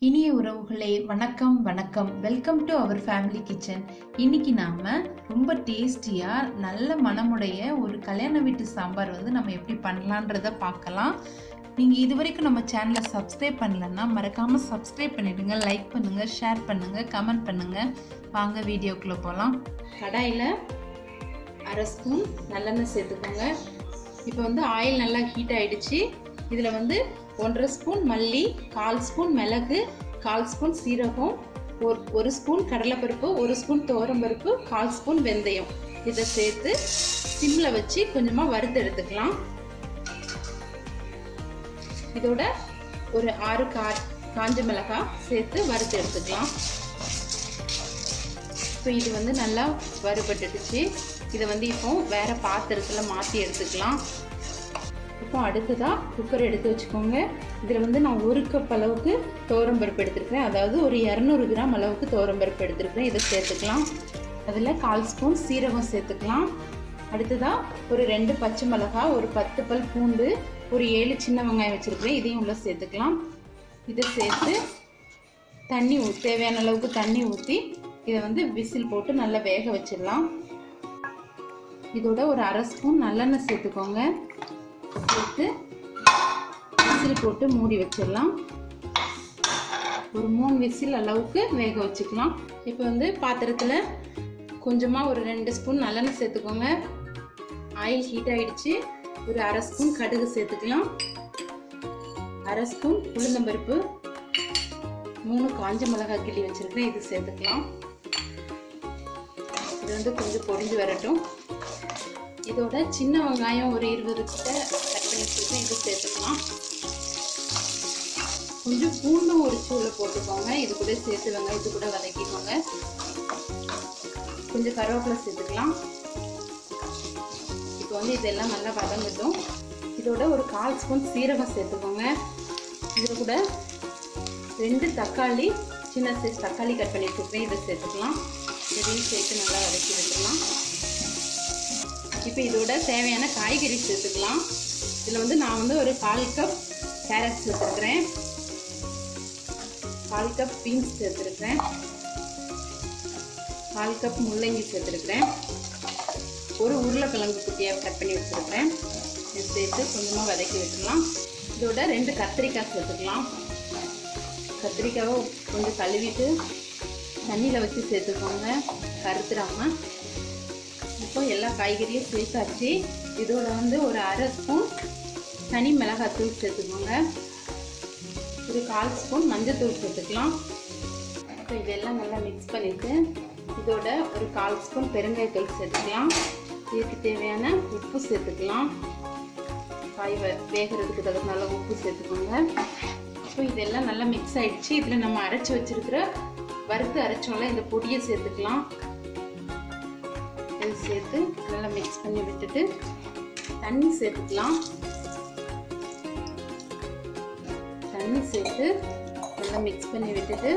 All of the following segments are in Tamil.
இனிய உறவுகளே, வணக்கம் வணக்கம். Welcome to our family kitchen. இன்னைக்கு நாம ரொம்ப டேஸ்டியா நல்ல மனமுடைய ஒரு கல்யாண வீட்டு சாம்பார் நம்ம எப்படி பண்ணலான்றத பார்க்கலாம். நீங்கள் இது வரைக்கும் நம்ம சேனலை சப்ஸ்கிரைப் பண்ணலன்னா மறக்காமல் சப்ஸ்கிரைப் பண்ணிடுங்க. லைக் பண்ணுங்கள், ஷேர் பண்ணுங்கள், கமெண்ட் பண்ணுங்கள். வாங்க வீடியோக்குள்ளே போகலாம். கடாயில் அரை ஸ்பூன் நல்லெண்ணெய் சேர்த்துக்கோங்க. இப்போ ஆயில் நல்லா ஹீட் ஆகிடுச்சு. இதில் 1.5 ஸ்பூன் மல்லி, 1/4 ஸ்பூன் மிளகு, 1/4 ஸ்பூன் சீரகம், 1 ஸ்பூன் கடலைப்பருப்பு, 1 ஸ்பூன் துவரம்பருப்பு, 1/4 ஸ்பூன் வெந்தயம் இதை சேர்த்து சிம்மில் வச்சு கொஞ்சமாக வறுத்து எடுத்துக்கலாம். இதோட ஒரு 6 காஞ்ச மிளகாய் சேர்த்து வறுத்து எடுத்துக்கலாம். இப்போ இது நல்லா வறுபட்டுடுச்சு. இதை இப்போ வேறு பாத்திரத்தில் மாற்றி எடுத்துக்கலாம். இப்போ அடுத்ததாக குக்கர் எடுத்து வச்சுக்கோங்க. இதில் நான் 1 கப் அளவுக்கு துவரம்பருப்பு எடுத்துருக்கிறேன். அதாவது ஒரு 200 கிராம் அளவுக்கு துவரம்பருப்பு எடுத்துருக்கிறேன். இதை சேர்த்துக்கலாம். அதில் 1/4 ஸ்பூன் சீரகம் சேர்த்துக்கலாம். அடுத்ததாக ஒரு 2 பச்சை மிளகாய், ஒரு 10 பல் பூண்டு, ஒரு 7 சின்ன வெங்காயம் வச்சுருக்கிறேன். இதையும் உள்ள சேர்த்துக்கலாம். இதை சேர்த்து தேவையான அளவுக்கு தண்ணி ஊற்றி இதை விசில் போட்டு நல்லா வேக வச்சிடலாம். இதோட ஒரு 1/2 ஸ்பூன் நல்லெண்ணெய் சேர்த்துக்கோங்க. சேர்த்து விசில் போட்டு மூடி வச்சிடலாம். ஒரு 3 விசில் அளவுக்கு வேக வச்சுக்கலாம். இப்போ பாத்திரத்தில் கொஞ்சமாக ஒரு 2 ஸ்பூன் நல்லெண்ணெய் சேர்த்துக்கோங்க. ஆயில் ஹீட் ஆகிடுச்சு. ஒரு 1/2 ஸ்பூன் கடுகு சேர்த்துக்கலாம். 1/2 ஸ்பூன் உளுந்தம்பருப்பு, 3 காஞ்ச மிளகாய் கிள்ளி வச்சுருக்கேன். இது சேர்த்துக்கலாம். இது கொஞ்சம் பொரிஞ்சு வரட்டும். இதோட சின்ன வெங்காயம் ஒரு 20 கிட்ட கட் பண்ணி வச்சுருக்கேன். இது சேர்த்துக்கலாம். கொஞ்சம் பூண்டும் ஒரு சூளை போட்டுக்கோங்க. இது கூட சேர்த்து வெங்காயத்து கூட வதக்கிக்கோங்க. கொஞ்சம் கருவேப்பிலை சேர்த்துக்கலாம். இப்போ இதெல்லாம் நல்லா வதங்கட்டும். இதோட ஒரு 1/4 ஸ்பூன் சீரகம் சேர்த்துக்கோங்க. இதில் கூட 2 தக்காளி, சின்ன சைஸ் தக்காளி கட் பண்ணி வச்சுருக்கேன். இதை சேர்த்துக்கலாம். இதையும் சேர்த்து நல்லா வதக்கி விட்டுக்கலாம். இப்போ இதோட தேவையான காய்கறி சேர்த்துக்கலாம். இதில் நான் ஒரு 1/4 கப் கேரட் சேர்த்துருக்கிறேன், 1/4 கப் பீன்ஸ் சேர்த்துருக்கிறேன், 1/4 கப் முள்ளங்கி சேர்த்துருக்கிறேன், ஒரு உருளைக்கிழங்கு குட்டியாக கட் பண்ணி வச்சுருக்கிறேன். இது சேர்த்து கொஞ்சமாக வதக்கி விட்டுடலாம். இதோட 2 கத்திரிக்காய் சேர்த்துக்கலாம். கத்திரிக்காவை கொஞ்சம் கழுவிட்டு தண்ணியில் வச்சு சேர்த்துக்கோங்க, கருத்துடாமல். இப்போ எல்லா காய்கறியும் சேர்த்தாச்சு. இதோட ஒரு 1/2 ஸ்பூன் தனி மிளகாத்தூள் சேர்த்துக்கோங்க. ஒரு 1/4 ஸ்பூன் மஞ்சத்தூள் சேர்த்துக்கலாம். இப்போ இதெல்லாம் நல்லா மிக்ஸ் பண்ணிவிட்டு இதோட ஒரு 1/4 ஸ்பூன் பெருங்காயத்தூள் சேர்த்துக்கலாம். இதுக்கு தேவையான உப்பு சேர்த்துக்கலாம். காய் வேகிறதுக்கு தகுந்த உப்பு சேர்த்துக்கோங்க. இப்போ இதெல்லாம் நல்லா மிக்ஸ் ஆகிடுச்சு. இதில் நம்ம அரைச்சி வச்சுருக்கிற வறுத்து அரைச்சோம்ல இந்த பொடியை சேர்த்துக்கலாம். இது சேர்த்து நல்லா மிக்ஸ் பண்ணி விட்டுட்டு தண்ணி சேர்த்துக்கலாம். தண்ணி சேர்த்து நல்லா மிக்ஸ் பண்ணி விட்டுட்டு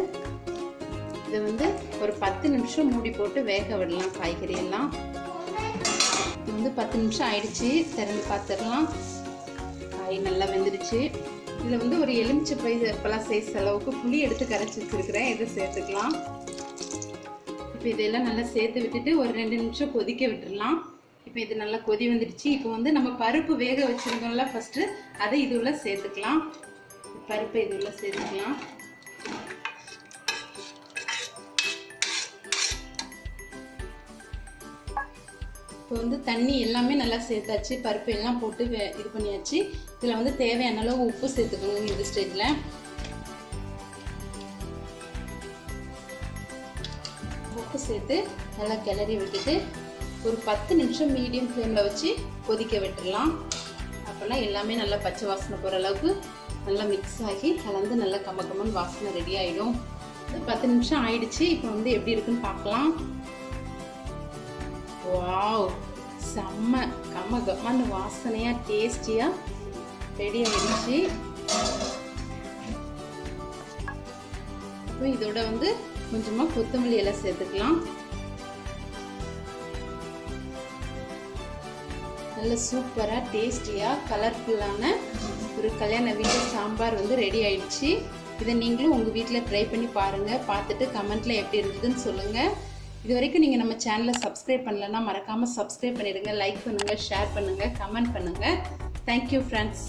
இதை ஒரு 10 நிமிஷம் மூடி போட்டு வேக விடலாம். காய்கறி எல்லாம் 10 நிமிஷம் ஆயிடுச்சு. திறந்து பார்த்துடலாம். காய் நல்லா வெந்துடுச்சு. இதில் ஒரு எலுமிச்சை பழம் சைஸ் அளவுக்கு புளி எடுத்து கரைச்சி வச்சுருக்கிறேன். இதை சேர்த்துக்கலாம். இப்போ இதெல்லாம் நல்லா சேர்த்து விட்டுட்டு ஒரு 2 நிமிஷம் கொதிக்க விட்டுடலாம். இப்போ இது நல்லா கொதி வந்துடுச்சு. இப்போ நம்ம பருப்பு வேக வச்சுருந்தோம்ல ஃபஸ்ட்டு, அதை இது உள்ள சேர்த்துக்கலாம். பருப்பை இது உள்ள சேர்த்துக்கலாம். இப்போ தண்ணி எல்லாமே நல்லா சேர்த்தாச்சு. பருப்பு எல்லாம் போட்டு இது பண்ணியாச்சு. இதில் தேவையான அளவு உப்பு சேர்த்துக்கோங்க. இந்த ஸ்டேஜில் உப்பு சேர்த்து நல்லா கிளறி விட்டுட்டு ஒரு 10 நிமிஷம் மீடியம் ஃப்ளேமில் வச்சு கொதிக்க விட்டுடலாம். அப்போனா எல்லாமே நல்லா பச்சை வாசனை போகிற அளவுக்கு நல்லா மிக்ஸ் ஆகி கலந்து நல்லா கம்மக்கம்மன் வாசனை ரெடி ஆகிடும். 10 நிமிஷம் ஆயிடுச்சு. இப்போ எப்படி இருக்குன்னு பார்க்கலாம். வாவ், செம்ம கம்மன்னு வாசனையாக டேஸ்டியாக ரெடி ஆகிடுச்சு. இப்போ இதோட கொஞ்சமாக கொத்தமல்லி எல்லாம் சேர்த்துக்கலாம். நல்ல சூப்பராக டேஸ்டியாக கலர்ஃபுல்லான ஒரு கல்யாண வீட்டு சாம்பார் ரெடி ஆயிடுச்சு. இதை நீங்களும் உங்கள் வீட்டில் ட்ரை பண்ணி பாருங்கள். பார்த்துட்டு கமெண்ட்டில் எப்படி இருந்ததுன்னு சொல்லுங்கள். இது வரைக்கும் நீங்கள் நம்ம சேனலை சப்ஸ்கிரைப் பண்ணலன்னா மறக்காமல் சப்ஸ்கிரைப் பண்ணிடுங்க. லைக் பண்ணுங்கள், ஷேர் பண்ணுங்கள், கமெண்ட் பண்ணுங்கள். Thank you friends.